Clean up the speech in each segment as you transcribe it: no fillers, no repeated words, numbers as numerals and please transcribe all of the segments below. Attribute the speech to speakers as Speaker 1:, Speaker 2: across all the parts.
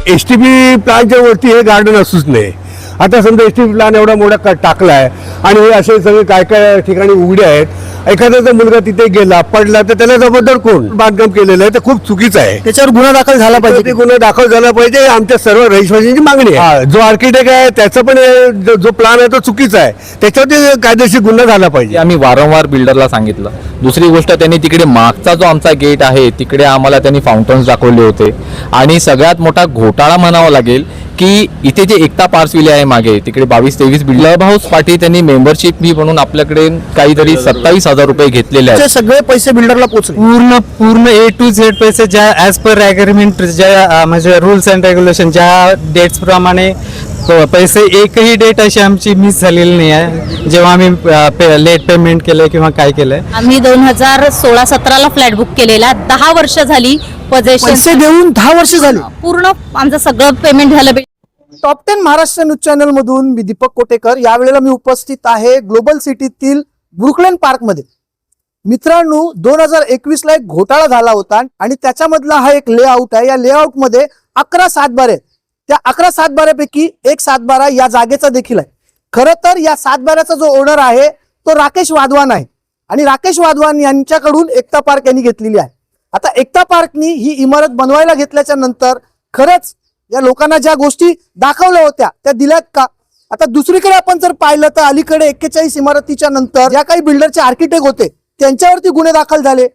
Speaker 1: STP प्लानच्या वरती हे garden असूच नाही. आता समजा एसटीपी प्लान एवढा मोठा टाकला आहे आणि हे असे सगळे काय काय ठिकाणी उघडे आहेत. एखाद्याचा मुलगा तिथे गेला पडला तर त्याला जबाबदार कोण? बांधकाम केलेलं आहे ते खूप चुकीचं आहे.
Speaker 2: त्याच्यावर गुन्हा दाखल झाला पाहिजे.
Speaker 1: ते गुन्हा दाखल झाला पाहिजे. आमच्या सर्व रहिवाशांची मागणी आहे. जो आर्किटेक्ट आहे त्याचा पण जो प्लान आहे तो चुकीचा आहे. त्याच्यावरती कायदेशीर गुन्हा झाला पाहिजे.
Speaker 3: आम्ही वारंवार बिल्डरला सांगितलं. दुसरी गोष्ट, त्यांनी तिकडे मागचा जो आमचा गेट आहे तिकडे आम्हाला त्यांनी फाउंटन्स दाखवले होते. आणि सगळ्यात मोठा घोटाळा म्हणावा लागेल की इथे जे एकता पार्सविले आहे मागे तिकडे 22-23 क्लब हाऊस पाठी त्यांनी मेंबरशिप फी म्हणून आपल्याकडे काहीतरी 27,000 रुपये घेतलेले आहेत.
Speaker 2: सगळे पैसे बिल्डरला पोहोचले.
Speaker 4: पूर्ण A to Z पैसे ज्या ॲज पर ॲग्रीमेंट ज्या म्हणजे रूल्स अँड रेग्युलेशन ज्या डेट्स प्रमाणे पैसे एकही डेट अशी आमची मिस झालेली नाही आहे जेव्हा आम्ही लेट पेमेंट केलं किंवा काय केलंय.
Speaker 5: आम्ही 2016-17 फ्लॅट बुक केलेला. 10 वर्ष झाली
Speaker 2: पैसे देऊन 10 वर्ष झाली.
Speaker 5: पूर्ण आमचं सगळं पेमेंट झालं.
Speaker 2: टॉप 10 महाराष्ट्र न्यूज चॅनल मधून मी दीपक कोटेकर. यावेळेला मी उपस्थित आहे ग्लोबल सिटीतील ब्रुकलेन पार्क मध्ये. मित्रांनो, 2021 ला एक घोटाळा झाला होता आणि त्याच्यामधला हा एक लेआउट आहे. या लेआउट मध्ये 11 सातबारे, त्या 11 सातबाऱ्यापैकी एक सातबारा या जागेचा देखील आहे. खरं तर या सातबाऱ्याचा जो ओनर आहे तो राकेश वाधवान आहे आणि राकेश वाधवान यांच्याकडून एकता पार्क यांनी घेतलेली आहे. आता एकता पार्कनी ही इमारत बनवायला घेतल्याच्या नंतर खरंच या लोकांना ज्या गोष्टी दाखवल्या होत्या त्या दिल्यात का? आता दुसरीकडे आपण जर पाहिलं तर अलीकडे 41 इमारतीच्या नंतर ज्या काही बिल्डरचे आर्किटेक्ट होते त्यांच्यावरती गुन्हे दाखल झाले.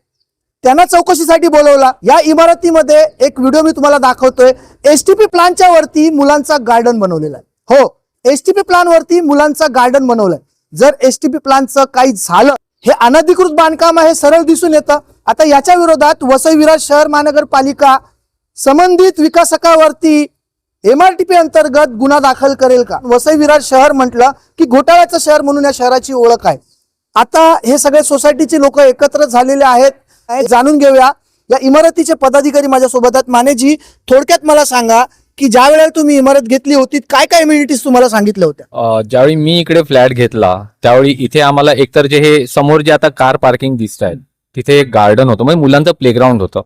Speaker 2: त्यांना चौकशीसाठी बोलवला. या इमारतीमध्ये एक व्हिडिओ मी तुम्हाला दाखवतोय. एसटीपी प्लानच्या वरती मुलांचा गार्डन बनवलेला आहे. हो, एसटीपी प्लान वरती मुलांचा गार्डन बनवलाय. जर एसटीपी प्लानचं काही झालं, हे अनधिकृत बांधकाम आहे, सरळ दिसून येतं. आता याच्या विरोधात वसई विरार शहर महानगरपालिका संबंधित विकासकावरती MRTP अंतर्गत गुन्हा दाखल करेल का? वसई विरार शहर म्हटलं की घोटाळ्याचं शहर म्हणून या शहराची ओळख आहे. आता हे सगळे सोसायटीचे लोक एकत्र झालेले आहेत. जाणून घेऊया. या इमारतीचे पदाधिकारी माझ्यासोबत आहेत. मानेजी, थोडक्यात मला सांगा की ज्या वेळेला तुम्ही इमारत घेतली होती काय काय इम्युनिटीज तुम्हाला सांगितल्या होत्या?
Speaker 3: ज्यावेळी मी इकडे फ्लॅट घेतला त्यावेळी इथे आम्हाला एकतर जे हे समोर जे आता कार पार्किंग दिसत आहेत तिथे एक गार्डन होतं, म्हणजे मुलांचं प्लेग्राऊंड होतं.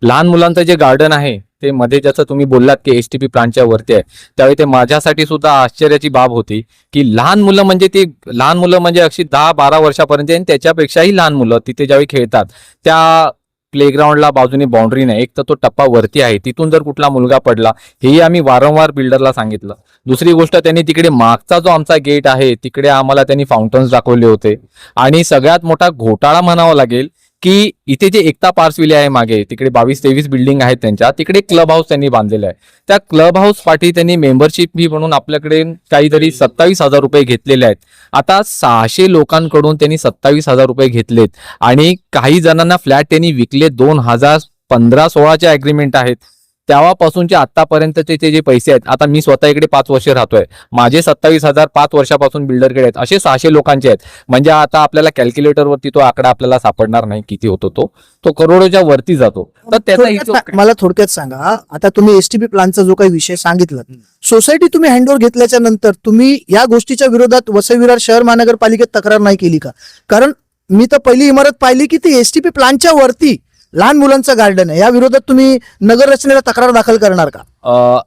Speaker 3: लहान मुलांचं जे गार्डन आहे ते मध्ये ज्याचं तुम्ही बोललात की एसटीपी प्लानच्या वरती आहे, त्यावेळी ते माझ्यासाठी सुद्धा आश्चर्याची बाब होती की लहान मुलं म्हणजे अगदी 10-12 वर्षापर्यंत आणि त्याच्यापेक्षाही लहान मुलं तिथे ज्यावेळी खेळतात त्या प्लेग्राऊंडला बाजूने बाउंड्री नाही. एक तर तो टप्पा वरती आहे, तिथून जर कुठला मुलगा पडला, हेही आम्ही वारंवार बिल्डरला सांगितलं. दुसरी गोष्ट, त्यांनी तिकडे मागचा जो आमचा गेट आहे तिकडे आम्हाला त्यांनी फाउंटन्स दाखवले होते. आणि सगळ्यात मोठा घोटाळा म्हणावा लागेल की इथे जे एकता पार्सविले आहे मागे तिकडे 22-23 बिल्डिंग आहेत त्यांच्या तिकडे क्लब हाऊस त्यांनी बांधलेलं आहे. त्या क्लब हाऊस पाठी त्यांनी मेंबरशिप फी म्हणून आपल्याकडे काहीतरी 27,000 रुपये घेतलेले आहेत. आता 600 लोकांकडून त्यांनी 27,000 रुपये घेतलेत आणि काही जणांना फ्लॅट त्यांनी विकले. 2015-16चे अग्रीमेंट आहेत. तेव्हापासूनचे आतापर्यंतचे ते जे पैसे आहेत, आता मी स्वतः इकडे 5 वर्ष राहतोय, माझे 27,000 5 वर्षापासून बिल्डरकडे आहेत, असे 600 लोकांचे आहेत. म्हणजे आता आपल्याला कॅल्क्युलेटरवरती तो आकडा आपल्याला सापडणार नाही किती होतो, तो करोडोच्या वरती जातो. तर त्याचा
Speaker 2: मला थोडक्यात सांगा. आता तुम्ही एसटीपी प्लानचा जो काही विषय सांगितला, सोसायटी तुम्ही हँडओव्हर घेतल्याच्या नंतर तुम्ही या गोष्टीच्या विरोधात वसई विरार शहर महानगरपालिकेत तक्रार नाही केली का? कारण मी तर पहिली इमारत पाहिली की ती एसटीपी प्लानच्या वरती लहान मुलांचं गार्डन आहे. या विरोधात तुम्ही नगर रचनेला तक्रार दाखल करणार का?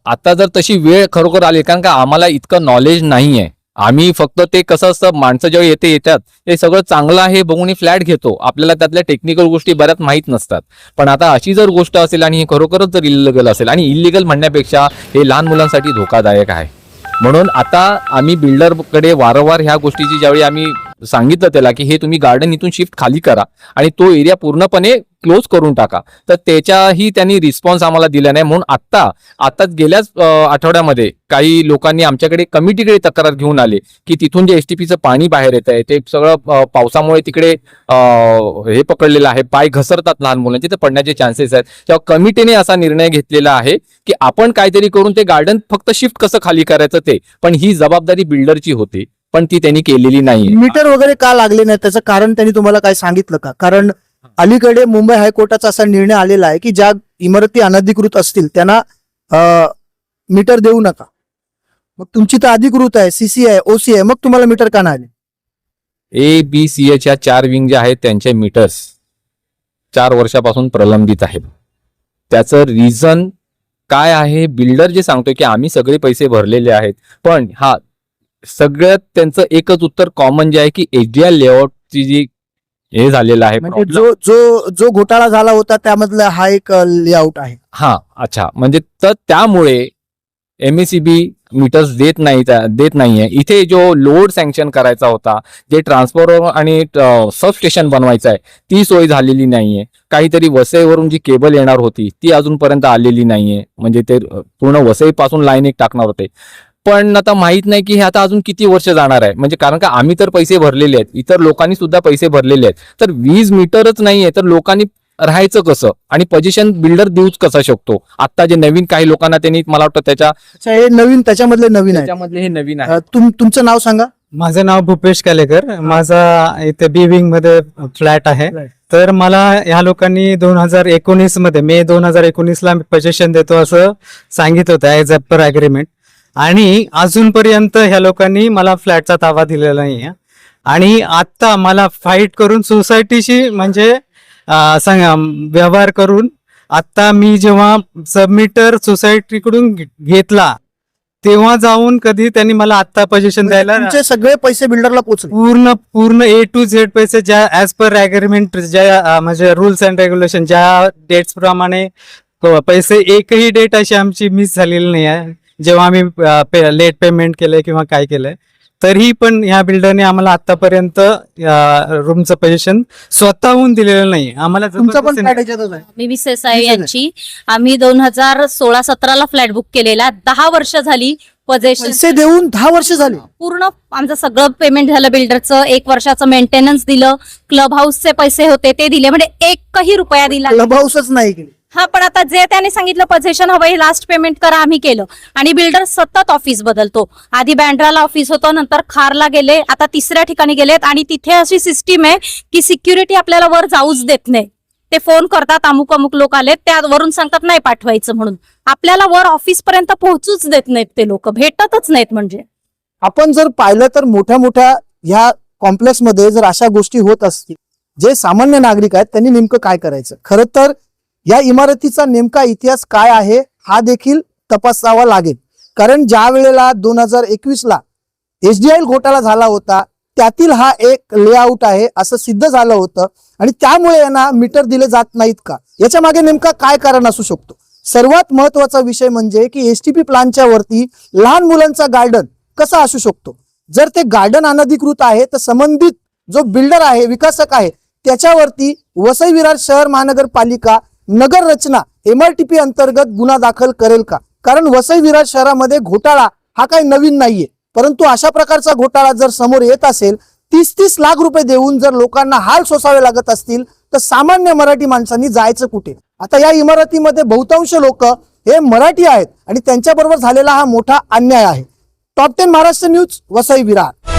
Speaker 3: आता जर तशी वेळ खरोखर आली, कारण का आम्हाला इतकं नॉलेज नाहीये. आम्ही फक्त ते कसं असतं, माणसं जेव्हा येतात हे सगळं चांगलं आहे बघून फ्लॅट घेतो, आपल्याला त्यातल्या टेक्निकल गोष्टी बऱ्याच माहीत नसतात. पण आता अशी जर गोष्ट असेल आणि हे खरोखरच जर इलिगल असेल, आणि इलिगल म्हणण्यापेक्षा हे लहान मुलांसाठी धोकादायक आहे, म्हणून आता आम्ही बिल्डरकडे वारंवार ह्या गोष्टीची ज्यावेळी आम्ही सांगितलं त्याला की हे तुम्ही गार्डन इथून शिफ्ट खाली करा आणि तो एरिया पूर्णपणे क्लोज करून टाका, तर त्याच्याही त्यांनी रिस्पॉन्स आम्हाला दिला नाही. म्हणून आताच गेल्याच आठवड्यामध्ये काही लोकांनी आमच्याकडे कमिटीकडे तक्रार घेऊन आले की तिथून जे एसटीपीचं पाणी बाहेर येत आहे ते सगळं पावसामुळे तिकडे हे पकडलेलं आहे, पाय घसरतात लहान मुलांचे, तर पडण्याचे चान्सेस आहेत. तेव्हा कमिटीने असा निर्णय घेतलेला आहे की आपण काहीतरी करून ते गार्डन फक्त शिफ्ट कसं खाली करायचं ते, पण ही जबाबदारी बिल्डरची होती, पण ती त्यांनी केलेली नाही.
Speaker 2: मीटर वगैरे का लागले नाही त्याचं कारण त्यांनी तुम्हाला काय सांगितलं का? कारण अलीकडे मुंबई हायकोर्टाचा असा निर्णय आलेला आहे की ज्या इमारती अनधिकृत असतील त्यांना मीटर देऊ नका. मग तुमची तर अधिकृत आहे, सीसी आहे, ओसी आहे, मग तुम्हाला मीटर का नाही आले?
Speaker 3: ABCHच्या 4 विंग जे आहेत त्यांचे मीटर्स 4 वर्षापासून प्रलंबित आहेत. त्याचं रिझन काय आहे, बिल्डर जे सांगतोय की आम्ही सगळे पैसे भरलेले आहेत, पण हा सगळ्यात त्यांचं एकच उत्तर कॉमन जे आहे की एचडीआय लेआउटची जी हे झालेलं आहे
Speaker 2: म्हणजे
Speaker 3: problem.
Speaker 2: जो घोटाळा झाला होता त्यामधला हा एक लेआउट आहे.
Speaker 3: हा अच्छा, म्हणजे तर त्यामुळे एमएसईबी मीटर्स देत नाहीये. इथे जो लोड सँक्शन करायचा होता, जे ट्रान्सफॉर्मर आणि सबस्टेशन बनवायचं आहे, ती सोय झालेली नाहीये. काहीतरी वसईवरून जी केबल येणार होती ती अजूनपर्यंत आलेली नाहीये, म्हणजे ते पूर्ण वसईपासून लाईन एक टाकणार होते. पण आता माहित नाही की हे आता अजून किती वर्ष जाणार आहे, म्हणजे कारण का आम्ही तर पैसे भरलेले आहेत, इतर लोकांनी सुद्धा पैसे भरलेले आहेत, तर वीज मीटरच नाहीये तर लोकांनी राहायचं कसं आणि पोझिशन बिल्डर देऊच कसा शकतो. आता जे नवीन काही लोकांना त्यांनी मला वाटतं
Speaker 2: अच्छा, हे नवीन त्याच्यामधले नवीन आहे.
Speaker 3: त्याच्यामधले हे नवीन आहे.
Speaker 2: तुमचं नाव सांगा.
Speaker 4: माझं नाव भूपेश कालेकर. माझा इथे बी विंग मध्ये फ्लॅट आहे. तर मला ह्या लोकांनी 2019 मध्ये मे 2019ला पोझिशन देतो असं सांगितलं होतं ऍज अ पर अग्रीमेंट, आणि अजूनपर्यंत ह्या लोकांनी मला फ्लॅटचा ताबा दिलेला नाही आहे. आणि आता मला फाईट करून सोसायटीशी म्हणजे व्यवहार करून आता मी जेव्हा सबमिटर सोसायटीकडून घेतला तेव्हा जाऊन कधी त्यांनी मला आता पोझिशन द्यायला
Speaker 2: तुमचे सगळे पैसे बिल्डरला पोहोचले.
Speaker 4: पूर्ण A to Z पैसे ज्या ऍज पर अग्रीमेंट ज्या म्हणजे रूल्स अँड रेग्युलेशन ज्या डेट्स प्रमाणे पैसे एकही डेट अशी आमची मिस झालेली नाही आहे जेव्हा आम्ही लेट पेमेंट केलंय किंवा काय केलंय. तरीही पण ह्या बिल्डरने आम्हाला आतापर्यंत रूमचं पोझिशन स्वतःहून दिलेलं नाही. आम्हाला
Speaker 2: तुमचा पण
Speaker 4: जबरदस्ती
Speaker 2: फ्लॅट याच्यातच आहे.
Speaker 5: मी मिसेस आहे यांची. आम्ही 2016-17ला फ्लॅट बुक केलेला, 10 वर्ष झाली पोझेशन.
Speaker 2: पैसे देऊन 10 वर्ष झाली.
Speaker 5: पूर्ण आमचं सगळं पेमेंट झालं बिल्डरचं, 1 वर्षाचं मेंटेनन्स दिलं, क्लब हाऊसचे पैसे होते ते दिले, म्हणजे एकही रुपया दिला नाही.
Speaker 2: क्लब हाऊसच नाही केली.
Speaker 5: हा, पण आता जे त्याने सांगितलं पोझिशन हवं हे लास्ट पेमेंट करा, आम्ही केलं. आणि बिल्डर सतत ऑफिस बदलतो. आधी बँड्राला ऑफिस होतं, नंतर खारला गेले, आता 3ऱ्या ठिकाणी गेलेत. आणि तिथे अशी सिस्टीम आहे की सिक्युरिटी आपल्याला वर जाऊच देत नाही. ते फोन करतात, अमुक अमुक लोक आलेत, त्यावरून सांगतात नाही पाठवायचं म्हणून. आपल्याला वर ऑफिस पर्यंत पोहोचूच देत नाहीत ते लोक, भेटतच नाहीत. म्हणजे
Speaker 2: आपण जर पाहिलं तर मोठ्या मोठ्या ह्या कॉम्प्लेक्समध्ये जर अशा गोष्टी होत असतील, जे सामान्य नागरिक आहेत त्यांनी नेमकं काय करायचं. खरं तर या इमारतीचा नेमका इतिहास काय आहे हा देखील तपासावा लागेल. कारण ज्या वेळेला 2021ला एचडीआय घोटाळा झाला होता त्यातील हा एक लेआउट आहे असं सिद्ध झालं होतं, आणि त्यामुळे यांना मीटर दिले जात नाहीत का, याच्या मागे नेमका काय कारण असू शकतो. सर्वात महत्वाचा विषय म्हणजे की एसटीपी प्लानच्या वरती लहान मुलांचा गार्डन कसा असू शकतो. जर ते गार्डन अनधिकृत आहे तर संबंधित जो बिल्डर आहे, विकासक आहे, त्याच्यावरती वसई विरार शहर महानगरपालिका नगर रचना MRTP अंतर्गत गुन्हा दाखल करेल का. कारण वसई विरार शहरामध्ये घोटाळा हा काही नवीन नाहीये, परंतु अशा प्रकारचा घोटाळा जर समोर येत असेल, 30-30 लाख रुपये देऊन जर लोकांना हाल सोसावे लागत असतील तर सामान्य मराठी माणसांनी जायचं कुठे. आता या इमारतीमध्ये बहुतांश लोक हे मराठी आहेत आणि त्यांच्याबरोबर झालेला हा मोठा अन्याय आहे. Top 10 Maharashtra news, Vasai Virar.